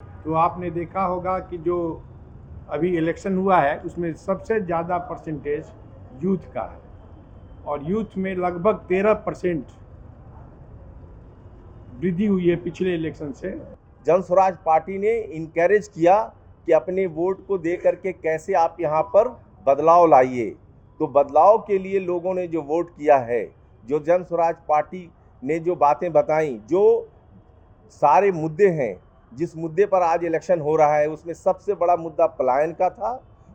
तो आपने देखा होगा कि जो अभी इलेक्शन हुआ है उसमें सबसे ज़्यादा परसेंटेज यूथ का है और यूथ में लगभग 13% वृद्धि हुई है पिछले इलेक्शन से। जन स्वराज पार्टी ने इनकरेज किया कि अपने वोट को दे करके कैसे आप यहाँ पर बदलाव लाइए। तो बदलाव के लिए लोगों ने जो वोट किया है, जो जन स्वराज पार्टी ने जो बातें बताई, जो सारे मुद्दे हैं, जिस मुद्दे पर आज इलेक्शन हो रहा है उसमें सबसे बड़ा मुद्दा पलायन का था।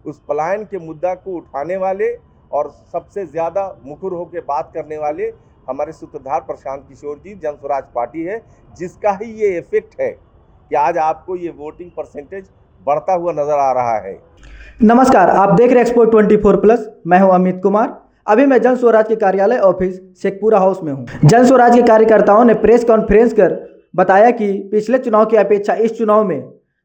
उस पलायन के मुद्दा को उठाने वाले और सबसे ज़्यादा मुखर होकर बात करने वाले हमारे सूत्रधार प्रशांत किशोर जी, जन स्वराज पार्टी है, जिसका ही ये इफेक्ट है कि आज आपको ये वोटिंग परसेंटेज बढ़ता हुआ नजर आ रहा है। नमस्कार, आप देख रहे हैं एक्सपो 24+। मैं हूं अमित कुमार। अभी मैं जन स्वराज के कार्यालय ऑफिस शेखपुरा हाउस में हूं। जन स्वराज के कार्यकर्ताओं ने प्रेस कॉन्फ्रेंस कर बताया कि पिछले चुनाव की अपेक्षा इस चुनाव में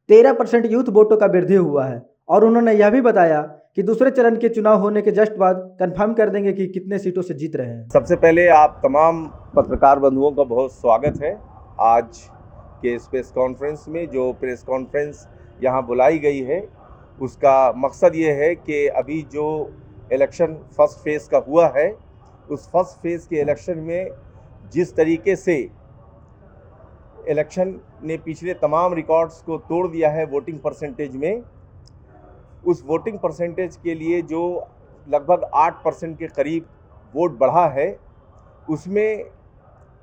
13% यूथ वोटों का वृद्धि हुआ है और उन्होंने यह भी बताया कि दूसरे चरण के चुनाव होने के जस्ट बाद कंफर्म कर देंगे कि कितने सीटों से जीत रहे हैं। सबसे पहले आप तमाम पत्रकार बंधुओं का बहुत स्वागत है आज के इस प्रेस कॉन्फ्रेंस में। जो प्रेस कॉन्फ्रेंस यहाँ बुलाई गई है उसका मकसद ये है कि अभी जो इलेक्शन फर्स्ट फेज़ का हुआ है, उस फर्स्ट फेज़ के इलेक्शन में जिस तरीके से इलेक्शन ने पिछले तमाम रिकॉर्ड्स को तोड़ दिया है वोटिंग परसेंटेज में, उस वोटिंग परसेंटेज के लिए जो लगभग 8% के करीब वोट बढ़ा है, उसमें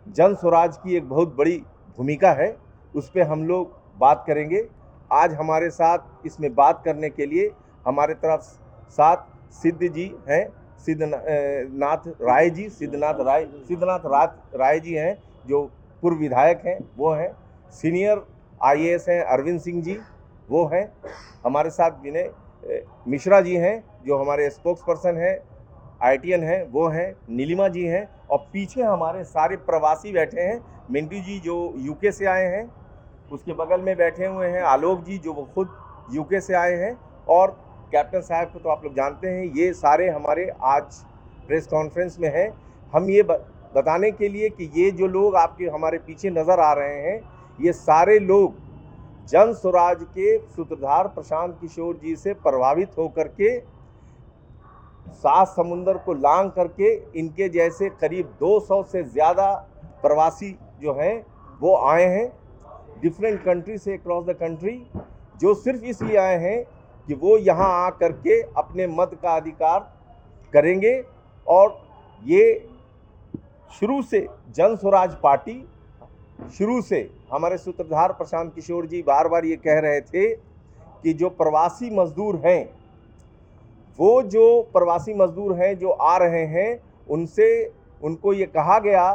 जन स्वराज की एक बहुत बड़ी भूमिका है। उस पर हम लोग बात करेंगे। आज हमारे साथ इसमें बात करने के लिए हमारे तरफ साथ सिद्ध जी हैं, सिद्धनाथ राय जी हैं, जो पूर्व विधायक हैं, वो हैं। सीनियर आईएएस हैं अरविंद सिंह जी, वो हैं। हमारे साथ विनय मिश्रा जी हैं, जो हमारे स्पोक्स पर्सन हैं, आईटीएन हैं, वो हैं। नीलिमा जी हैं और पीछे हमारे सारे प्रवासी बैठे हैं। मिंटू जी जो यूके से आए हैं, उसके बगल में बैठे हुए हैं आलोक जी, जो वो खुद यूके से आए हैं, और कैप्टन साहब को तो आप लोग जानते हैं। ये सारे हमारे आज प्रेस कॉन्फ्रेंस में हैं। हम ये बताने के लिए कि ये जो लोग आपके हमारे पीछे नज़र आ रहे हैं, ये सारे लोग जन स्वराज के सूत्रधार प्रशांत किशोर जी से प्रभावित होकर के सात समुंदर को लांग करके इनके जैसे करीब 200 से ज़्यादा प्रवासी जो हैं वो आए हैं डिफरेंट कंट्री से, अक्रॉस द कंट्री, जो सिर्फ इसलिए आए हैं कि वो यहाँ आ करके अपने मत का अधिकार करेंगे। और ये शुरू से जन स्वराज पार्टी, शुरू से हमारे सूत्रधार प्रशांत किशोर जी बार बार ये कह रहे थे कि जो प्रवासी मजदूर हैं, वो जो प्रवासी मजदूर हैं जो आ रहे हैं, उनको ये कहा गया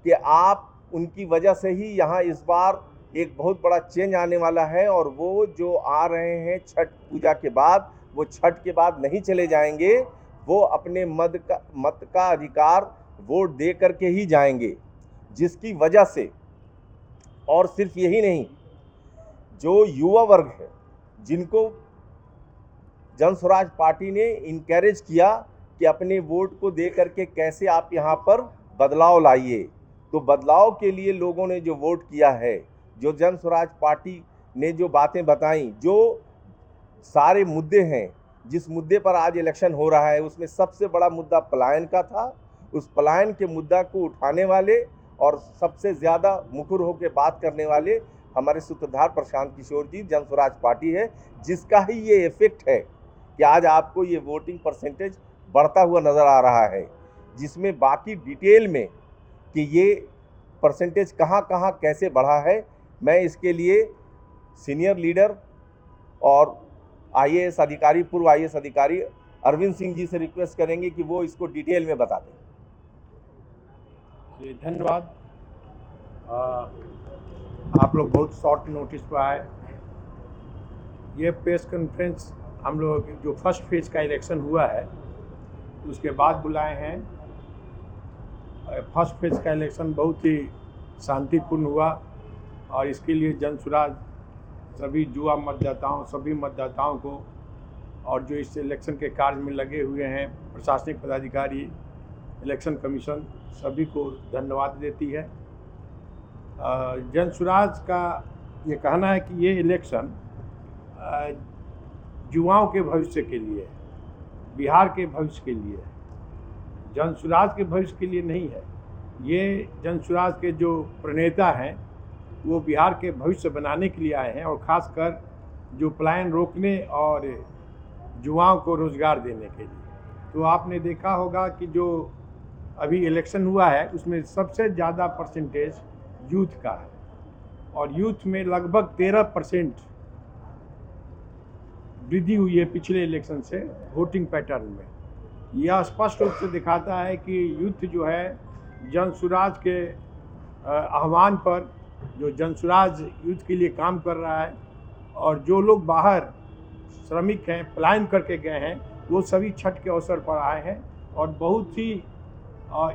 कि आप उनकी वजह से ही यहाँ इस बार एक बहुत बड़ा चेंज आने वाला है, और वो जो आ रहे हैं छठ पूजा के बाद, वो छठ के बाद नहीं चले जाएंगे, वो अपने मत का अधिकार वोट दे करके ही जाएंगे। जिसकी वजह से, और सिर्फ यही नहीं, जो युवा वर्ग है जिनको जन स्वराज पार्टी ने इनकरेज किया कि अपने वोट को दे करके कैसे आप यहाँ पर बदलाव लाइए। तो बदलाव के लिए लोगों ने जो वोट किया है, जो जन स्वराज पार्टी ने जो बातें बताई, जो सारे मुद्दे हैं, जिस मुद्दे पर आज इलेक्शन हो रहा है, उसमें सबसे बड़ा मुद्दा पलायन का था। उस पलायन के मुद्दा को उठाने वाले और सबसे ज़्यादा मुखर होकर बात करने वाले हमारे सूत्रधार प्रशांत किशोर जी, जन स्वराज पार्टी है, जिसका ही ये इफेक्ट है कि आज आपको ये वोटिंग परसेंटेज बढ़ता हुआ नज़र आ रहा है। जिसमें बाकी डिटेल में कि ये परसेंटेज कहाँ कहाँ कैसे बढ़ा है, मैं इसके लिए सीनियर लीडर और आईएएस अधिकारी, पूर्व आईएएस अधिकारी अरविंद सिंह जी से रिक्वेस्ट करेंगे कि वो इसको डिटेल में बता दें। धन्यवाद। आप लोग बहुत शॉर्ट नोटिस पर आए। ये प्रेस कॉन्फ्रेंस हम लोग जो फर्स्ट फेज का इलेक्शन हुआ है उसके बाद बुलाए हैं। फर्स्ट फेज का इलेक्शन बहुत ही शांतिपूर्ण हुआ और इसके लिए जन स्वराज सभी युवा मतदाताओं, सभी मतदाताओं को, और जो इस इलेक्शन के कार्य में लगे हुए हैं प्रशासनिक पदाधिकारी, इलेक्शन कमीशन, सभी को धन्यवाद देती है। जन स्वराज का ये कहना है कि ये इलेक्शन युवाओं के भविष्य के लिए है, बिहार के भविष्य के लिए है, जनसुराज के भविष्य के लिए नहीं है। ये जनसुराज के जो प्रणेता हैं वो बिहार के भविष्य बनाने के लिए आए हैं और ख़ासकर जो पलायन रोकने और युवाओं को रोज़गार देने के लिए। तो आपने देखा होगा कि जो अभी इलेक्शन हुआ है उसमें सबसे ज़्यादा परसेंटेज यूथ का है और यूथ में लगभग 13% वृद्धि हुई है पिछले इलेक्शन से वोटिंग पैटर्न में। यह स्पष्ट रूप से दिखाता है कि यूथ जो है जनसुराज के आह्वान पर, जो जनसुराज यूथ के लिए काम कर रहा है और जो लोग बाहर श्रमिक हैं, पलायन करके गए हैं, वो सभी छठ के अवसर पर आए हैं और बहुत ही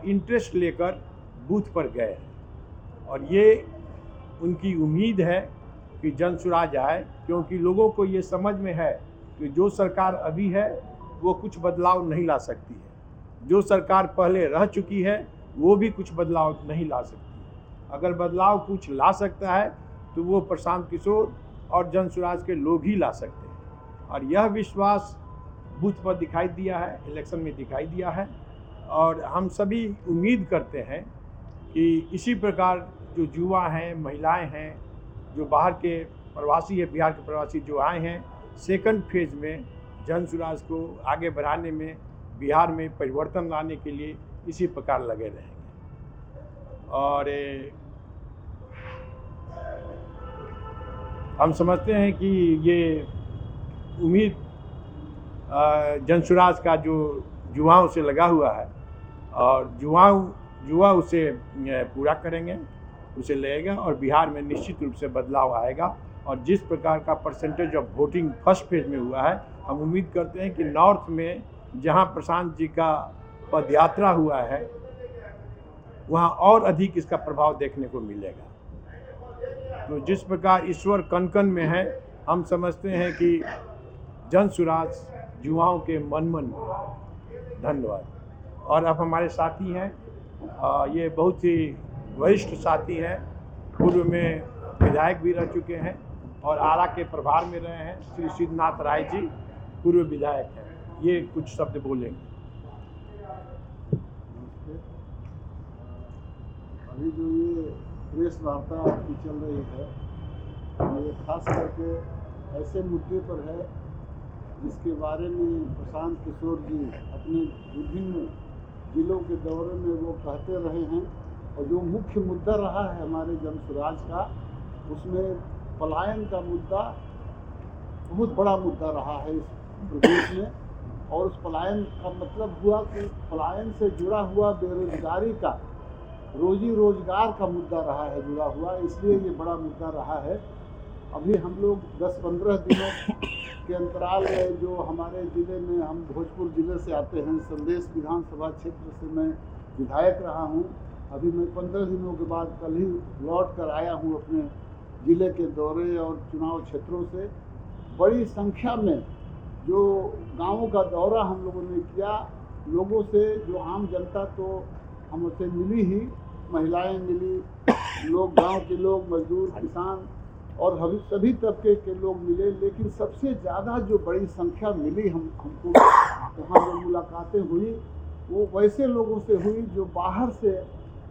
इंटरेस्ट लेकर बूथ पर गए हैं। और ये उनकी उम्मीद है कि जनसुराज आए, क्योंकि लोगों को ये समझ में है कि जो सरकार अभी है वो कुछ बदलाव नहीं ला सकती है। जो सरकार पहले रह चुकी है वो भी कुछ बदलाव नहीं ला सकती है। अगर बदलाव कुछ ला सकता है तो वो प्रशांत किशोर और जनसुराज के लोग ही ला सकते हैं। और यह विश्वास बूथ पर दिखाई दिया है, इलेक्शन में दिखाई दिया है। और हम सभी उम्मीद करते हैं कि इसी प्रकार जो युवा हैं, महिलाएं हैं, जो बाहर के प्रवासी है, बिहार के प्रवासी जो आए हैं, सेकंड फेज में जनसुराज को आगे बढ़ाने में, बिहार में परिवर्तन लाने के लिए इसी प्रकार लगे रहेंगे। और हम समझते हैं कि ये उम्मीद जनसुराज का जो युवाओं से लगा हुआ है और युवा उसे पूरा करेंगे, उसे लेगा और बिहार में निश्चित रूप से बदलाव आएगा। और जिस प्रकार का percentage of voting first phase में हुआ है, हम उम्मीद करते हैं कि नॉर्थ में जहां प्रशांत जी का पदयात्रा हुआ है वहां और अधिक इसका प्रभाव देखने को मिलेगा। तो जिस प्रकार ईश्वर कण-कण में है, हम समझते हैं कि जनसुराज युवाओं के मन में। धन्यवाद। और अब हमारे साथी हैं, ये बहुत ही वरिष्ठ साथी हैं, पूर्व में विधायक भी रह चुके हैं और आरा के प्रभार में रहे हैं। श्री सिद्धनाथ राय जी पूर्व विधायक हैं, ये कुछ शब्द बोलेंगे। अभी जो ये प्रेस वार्ता आपकी चल रही है, ये खास करके ऐसे मुद्दे पर है जिसके बारे में प्रशांत किशोर जी अपने विभिन्न जिलों के दौरे में वो कहते रहे हैं। और जो मुख्य मुद्दा रहा है हमारे जनसुराज का, उसमें पलायन का मुद्दा बहुत बड़ा मुद्दा रहा है इस प्रदेश में। और उस पलायन का मतलब हुआ कि पलायन से जुड़ा हुआ बेरोजगारी का, रोजी रोजगार का मुद्दा रहा है जुड़ा हुआ, इसलिए ये बड़ा मुद्दा रहा है। अभी हम लोग 10-15 दिनों के अंतराल में जो हमारे ज़िले में, हम भोजपुर ज़िले से आते हैं, संदेश विधानसभा क्षेत्र से मैं विधायक रहा हूँ। अभी मैं 15 दिनों के बाद कल ही लौट कर आया हूँ अपने ज़िले के दौरे और चुनाव क्षेत्रों से। बड़ी संख्या में जो गाँवों का दौरा हम लोगों ने किया, लोगों से, जो आम जनता तो हमसे मिली ही, महिलाएं मिली, लोग, गांव के लोग, मजदूर, किसान और सभी तबके के लोग मिले। लेकिन सबसे ज़्यादा जो बड़ी संख्या मिली हमको वहाँ जो मुलाकातें हुई, वो वैसे लोगों से हुई जो बाहर से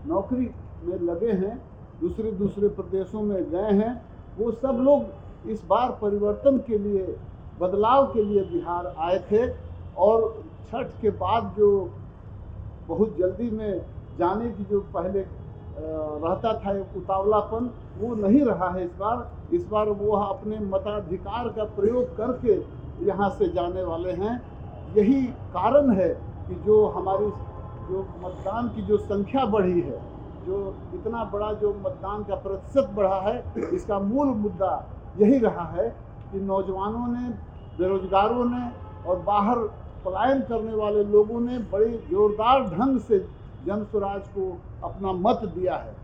नौकरी में लगे हैं, दूसरे प्रदेशों में गए हैं। वो सब लोग इस बार परिवर्तन के लिए, बदलाव के लिए बिहार आए थे। और छठ के बाद जो बहुत जल्दी में जाने की जो पहले रहता था उतावलापन, वो नहीं रहा है इस बार वो अपने मताधिकार का प्रयोग करके यहाँ से जाने वाले हैं। यही कारण है कि जो हमारी जो मतदान की जो संख्या बढ़ी है, जो इतना बड़ा जो मतदान का प्रतिशत बढ़ा है, इसका मूल मुद्दा यही रहा है कि नौजवानों ने, बेरोजगारों ने और बाहर पलायन करने वाले लोगों ने बड़ी जोरदार ढंग से जनसुराज को अपना मत दिया है।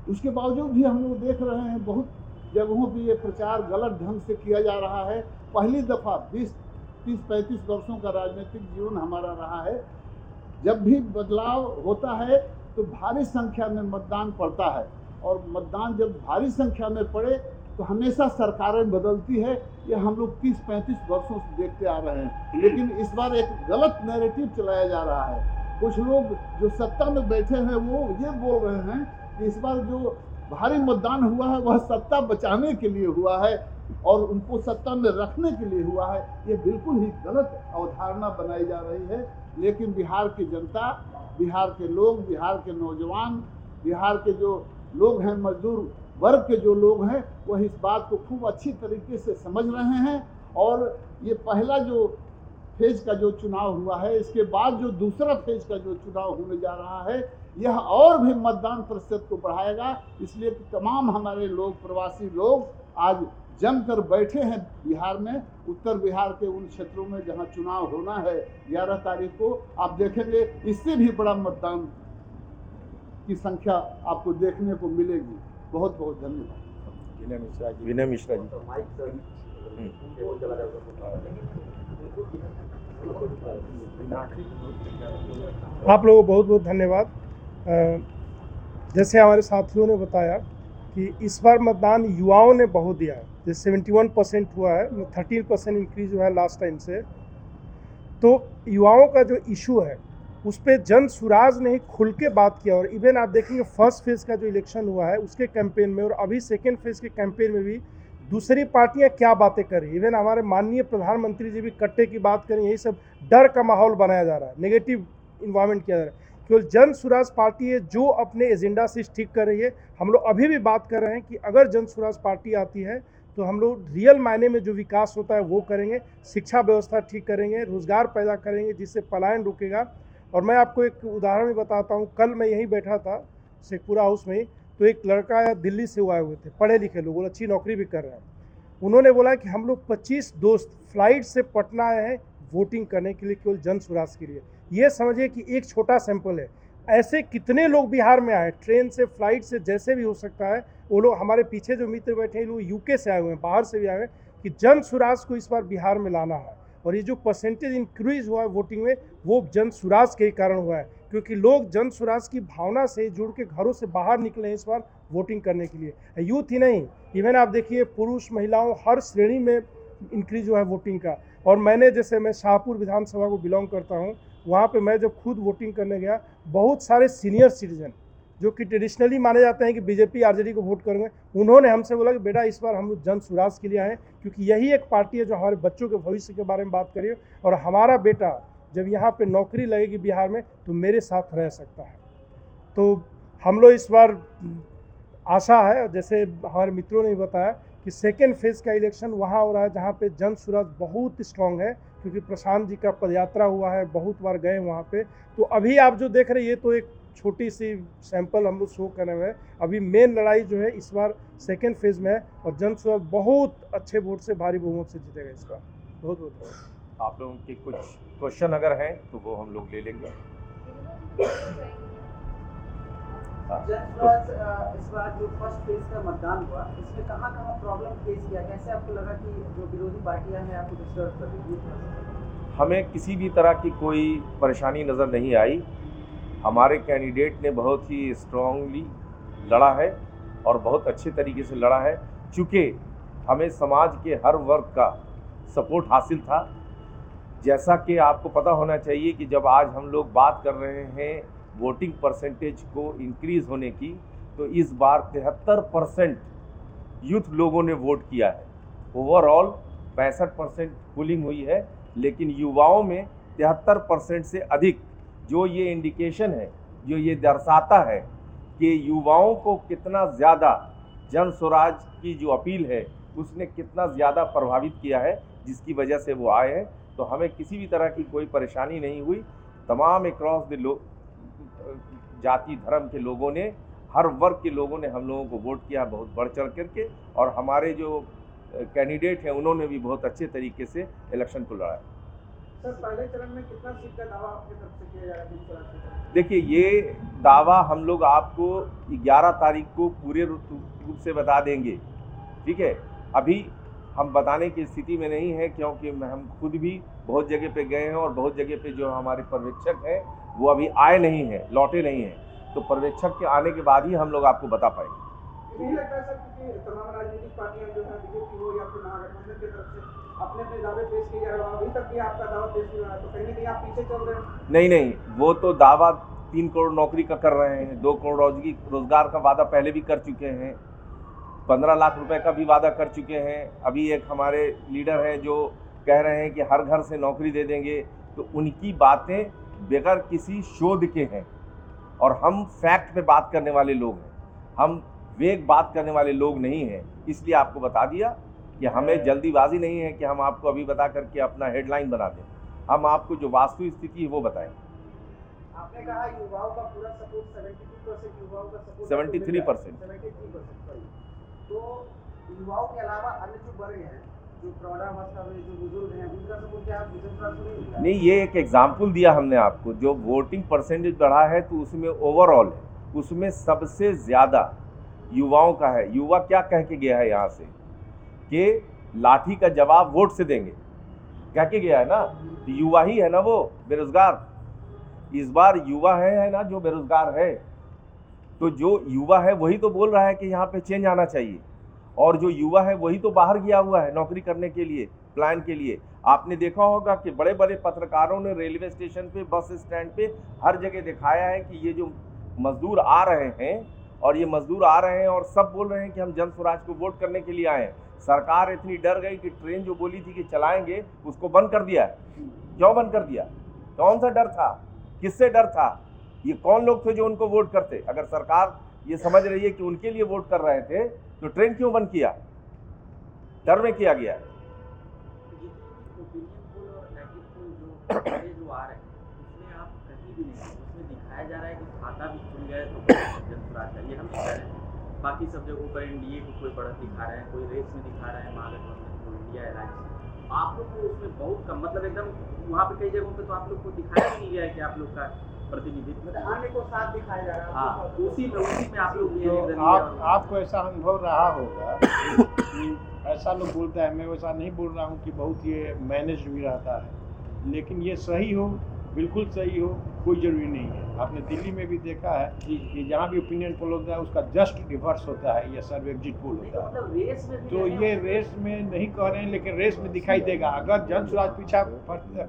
उसके बावजूद भी हम लोग देख रहे हैं बहुत जगहों पर ये प्रचार गलत ढंग से किया जा रहा है। पहली दफ़ा 20-30-35 वर्षों का राजनीतिक जीवन हमारा रहा है, जब भी बदलाव होता है तो भारी संख्या में मतदान पड़ता है। और मतदान जब भारी संख्या में पड़े तो हमेशा सरकारें बदलती है, ये हम लोग 30-35 वर्षों से देखते आ रहे हैं। लेकिन इस बार एक गलत नैरेटिव चलाया जा रहा है। कुछ लोग जो सत्ता में बैठे हैं वो ये बोल रहे हैं कि इस बार जो भारी मतदान हुआ है वह सत्ता बचाने के लिए हुआ है और उनको सत्ता में रखने के लिए हुआ है। ये बिल्कुल ही गलत अवधारणा बनाई जा रही है। लेकिन बिहार की जनता, बिहार के लोग, बिहार के नौजवान, बिहार के जो लोग हैं, मजदूर वर्ग के जो लोग हैं, वह इस बात को खूब अच्छी तरीके से समझ रहे हैं। और ये पहला जो फेज का जो चुनाव हुआ है, इसके बाद जो दूसरा फेज का जो चुनाव होने जा रहा है, यह और भी मतदान प्रतिशत को बढ़ाएगा। इसलिए तमाम हमारे लोग, प्रवासी लोग आज जमकर बैठे हैं बिहार में, उत्तर बिहार के उन क्षेत्रों में जहां चुनाव होना है 11 तारीख को। आप देखेंगे इससे भी बड़ा मतदान की संख्या आपको देखने को मिलेगी। बहुत बहुत धन्यवाद। विनय मिश्रा जी। आप लोगों को बहुत बहुत धन्यवाद। जैसे हमारे साथियों ने बताया कि इस बार मतदान युवाओं ने बहुत दिया है। जैसे 71% हुआ है, 13% इंक्रीज हुआ है लास्ट टाइम से। तो युवाओं का जो इशू है उस पर जन सुराज ने ही खुल के बात किया। और इवन आप देखेंगे फर्स्ट फेज़ का जो इलेक्शन हुआ है उसके कैंपेन में और अभी सेकेंड फेज़ के कैंपेन में भी दूसरी पार्टियां क्या बातें कर रही है। इवन हमारे माननीय प्रधानमंत्री जी भी कट्टे की बात करें, यही सब डर का माहौल बनाया जा रहा है, नेगेटिव इन्वायरमेंट किया जा रहा है। केवल जन सुराज पार्टी है जो अपने एजेंडा से ठीक कर रही है। हम लोग अभी भी बात कर रहे हैं कि अगर जन सुराज पार्टी आती है तो हम लोग रियल मायने में जो विकास होता है वो करेंगे, शिक्षा व्यवस्था ठीक करेंगे, रोजगार पैदा करेंगे जिससे पलायन रुकेगा। और मैं आपको एक उदाहरण भी बताता हूँ। कल मैं यहीं बैठा था शेखपुरा हाउस में, तो एक लड़का दिल्ली से आए हुए थे, पढ़े लिखे लोग, अच्छी नौकरी भी कर रहे हैं। उन्होंने बोला कि हम लोग 25 दोस्त फ्लाइट से पटना आए हैं वोटिंग करने के लिए, केवल जन सुराज के लिए। ये समझिए कि एक छोटा सैंपल है। ऐसे कितने लोग बिहार में आए, ट्रेन से, फ्लाइट से, जैसे भी हो सकता है। वो लोग हमारे पीछे जो मित्र बैठे हैं, लोग यूके से आए हुए हैं, बाहर से भी आए हुए हैं कि जन सुराज को इस बार बिहार में लाना है। और ये जो परसेंटेज इंक्रीज हुआ है वोटिंग में, वो जन सुराज के ही कारण हुआ है, क्योंकि लोग जन सुराज की भावना से जुड़ के घरों से बाहर निकले हैं इस बार वोटिंग करने के लिए। यूथ ही नहीं, इवन आप देखिए पुरुष महिलाओं हर श्रेणी में इंक्रीज हुआ है वोटिंग का। और मैंने, जैसे मैं शाहपुर विधानसभा को बिलोंग करता हूँ, वहाँ पे मैं जब खुद वोटिंग करने गया, बहुत सारे सीनियर सिटीजन जो कि ट्रेडिशनली माने जाते हैं कि बीजेपी आरजेडी को वोट करेंगे, उन्होंने हमसे बोला कि बेटा इस बार हम लोग जन सुराज के लिए आए, क्योंकि यही एक पार्टी है जो हमारे बच्चों के भविष्य के बारे में बात करिए और हमारा बेटा जब यहाँ पे नौकरी लगेगी बिहार में तो मेरे साथ रह सकता है। तो हम लोग इस बार आशा है, जैसे हमारे मित्रों ने बताया कि सेकेंड फेज़ का इलेक्शन वहाँ हो रहा है जहाँ पे जन सुराज बहुत स्ट्रॉन्ग है, क्योंकि प्रशांत जी का पदयात्रा हुआ है, बहुत बार गए वहाँ पे। तो अभी आप जो देख रहे हैं ये तो एक छोटी सी सैंपल हम लोग शो कर रहे हैं। अभी मेन लड़ाई जो है इस बार सेकेंड फेज़ में है और जन सुराज बहुत अच्छे वोट से, भारी बहुमत से जीतेगा इस बार। बहुत बहुत आप लोगों के कुछ क्वेश्चन अगर हैं तो वो हम लोग ले लेंगे। इस बार जो फर्स्ट फेज का मतदान हुआ, इसमें कहाँ प्रॉब्लम फेस किया, कैसे आपको लगा कि जो विरोधी पार्टियां हैं आपको डिस्टर्ब कर रही है? हमें किसी भी तरह की कोई परेशानी नज़र नहीं आई। हमारे कैंडिडेट ने बहुत ही स्ट्रांगली लड़ा है और बहुत अच्छे तरीके से लड़ा है। चूँकि हमें समाज के हर वर्ग का सपोर्ट हासिल था। जैसा कि आपको पता होना चाहिए कि जब आज हम लोग बात कर रहे हैं वोटिंग परसेंटेज को इंक्रीज़ होने की, तो इस बार 73% यूथ लोगों ने वोट किया है। ओवरऑल 65% पोलिंग हुई है, लेकिन युवाओं में 73% से अधिक, जो ये इंडिकेशन है, जो ये दर्शाता है कि युवाओं को कितना ज़्यादा जन स्वराज की जो अपील है उसने कितना ज़्यादा प्रभावित किया है, जिसकी वजह से वो आए हैं। तो हमें किसी भी तरह की कोई परेशानी नहीं हुई। तमाम अक्रॉस द जाति धर्म के लोगों ने, हर वर्ग के लोगों ने हम लोगों को वोट किया बहुत बढ़ चढ़ करके। और हमारे जो कैंडिडेट हैं उन्होंने भी बहुत अच्छे तरीके से इलेक्शन को लड़ा है। सर, पहले चरण में कितना सीट का दावा आपकी तरफ से किया जा रहा है? देखिए, ये दावा हम लोग आपको 11 तारीख को पूरे रूप से बता देंगे, ठीक है। अभी हम बताने की स्थिति में नहीं है, क्योंकि हम खुद भी बहुत जगह पे गए हैं और बहुत जगह पे जो हमारे पर्यवेक्षक हैं वो अभी आए नहीं हैं, लौटे नहीं हैं। तो पर्यवेक्षक के आने के बाद ही हम लोग आपको बता पाएंगे। नहीं लगता है सर, क्योंकि तमाम राजनीतिक पार्टियां जो है, बीजेपी हो या फिर महागठबंधन की तरफ से अपने अपने दावे पेश किए जा रहे हैं, अभी तक भी आपका दावा पेश नहीं हुआ है, तो कहीं ना कहीं आप पीछे चल रहे हैं। नहीं नहीं, वो तो दावा 3 करोड़ नौकरी का कर रहे हैं, 2 करोड़ रोजगार का वादा पहले भी कर चुके हैं, 15 लाख रुपए का भी वादा कर चुके हैं। अभी एक हमारे लीडर हैं जो कह रहे हैं कि हर घर से नौकरी दे देंगे। तो उनकी बातें बगैर किसी शोध के हैं और हम फैक्ट पे बात करने वाले लोग हैं, हम वेग बात करने वाले लोग नहीं हैं। इसलिए आपको बता दिया कि हमें जल्दीबाजी नहीं है कि हम आपको अभी बता करके अपना हेडलाइन बना दें। हम आपको जो वास्तविक स्थिति है वो बताएंगे। आपने कहा युवाओं का पूरा सपोर्ट 72% युवाओं का सपोर्ट 73%। 73%, सॉरी। तो युवाओं के अलावा अन्य जो वर्ग हैं, जो प्रौढ़ावस्था में जो बुजुर्ग हैं, उनका सपोर्ट क्या आप नहीं, ये एक एग्जाम्पल दिया हमने आपको। जो वोटिंग परसेंटेज बढ़ा है तो उसमें ओवरऑल है, उसमें सबसे ज़्यादा युवाओं का है। युवा क्या कह के गया है यहाँ से कि लाठी का जवाब वोट से देंगे, कह के गया है ना। तो युवा ही है ना वो बेरोजगार। इस बार युवा है ना जो बेरोजगार है। तो जो युवा है वही तो बोल रहा है कि यहाँ पे चेंज आना चाहिए, और जो युवा है वही तो बाहर गया हुआ है नौकरी करने के लिए, प्लान के लिए। आपने देखा होगा कि बड़े बड़े पत्रकारों ने रेलवे स्टेशन पे, बस स्टैंड पे, हर जगह दिखाया है कि ये जो मजदूर आ रहे हैं, और ये मजदूर आ रहे हैं और सब बोल रहे हैं कि हम जन स्वराज को वोट करने के लिए आए हैं। सरकार इतनी डर गई कि ट्रेन जो बोली थी कि चलाएंगे उसको बंद कर दिया। क्यों बंद कर दिया? कौन सा डर था? किससे डर था? ये कौन लोग थे जो उनको वोट करते? अगर सरकार ये समझ रही है कि उनके लिए वोट कर रहे थे तो ट्रेन क्यों बंद किया? डर में किया गया। जो आ रहे हैं उसमें आप कहीं भी नहीं, उसमें दिखाया जा रहा है कि खाता भी खुल गया है तो जनसुराज है, ये हम कह रहे हैं। बाकी सब जगहों पर एनडीए को कोई बढ़त दिखा रहे हैं, कोई रेस में दिखा रहे हैं, महागठबंधन को, इंडिया अलायंस। आप लोग को उसमें बहुत कम, मतलब एकदम वहाँ पे कई जगहों पे तो आप लोग को दिखाया भी नहीं गया है कि आप लोग का प्रतिनिधित्व, अन्य को साथ दिखाया जा रहा है। हाँ, उसी में आप लोग भी हैं। तो आपको ऐसा अनुभव रहा होगा कि ऐसा लोग बोलता है, मैं वैसा नहीं बोल रहा हूँ कि बहुत ये मैनेज भी रहता है, लेकिन ये सही हो, बिल्कुल सही हो, कोई ज़रूरी नहीं है। आपने दिल्ली में भी देखा है कि जहाँ भी ओपिनियन पोल होता है उसका जस्ट रिवर्स होता है, ये सर्वे एग्जिट पोल होता है। मतलब रेस में तो ये रेस में नहीं कह रहे हैं, लेकिन रेस में दिखाई देगा। अगर जन स्वराज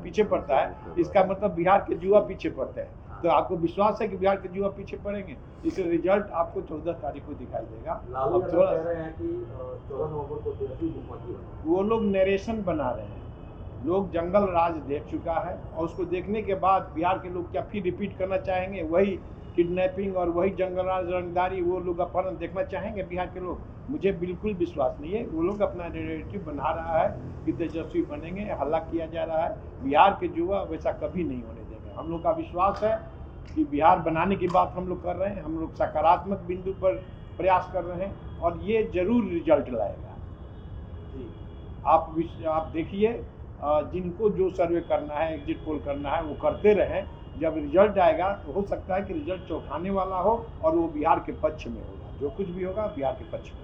पीछे पड़ता है, इसका मतलब बिहार के युवा पीछे पड़ते हैं। तो आपको विश्वास है कि बिहार के युवा पीछे पड़ेंगे? इसका रिजल्ट आपको 14 तारीख को दिखाई देगा। अब थोड़ा वो लोग नरेशन बना रहे हैं, लोग जंगल राज देख चुका है और उसको देखने के बाद बिहार के लोग क्या फिर रिपीट करना चाहेंगे? वही किडनैपिंग और वही जंगल राज रंगदारी वो लोग अपहरण देखना चाहेंगे बिहार के लोग? मुझे बिल्कुल विश्वास नहीं है। वो लोग अपना नैरेटिव बना रहा है कि तेजस्वी बनेंगे, हल्ला किया जा रहा है। बिहार के युवा वैसा कभी नहीं होने देंगे। हम लोग का विश्वास है कि बिहार बनाने की बात हम लोग कर रहे हैं, हम लोग सकारात्मक बिंदु पर प्रयास कर रहे हैं और ये जरूर रिजल्ट लाएगा। आप देखिए, जिनको जो सर्वे करना है, एग्जिट पोल करना है, वो करते रहें। जब रिजल्ट आएगा तो हो सकता है कि रिजल्ट चौंकाने वाला हो और वो बिहार के पक्ष में होगा। जो कुछ भी होगा बिहार के पक्ष में।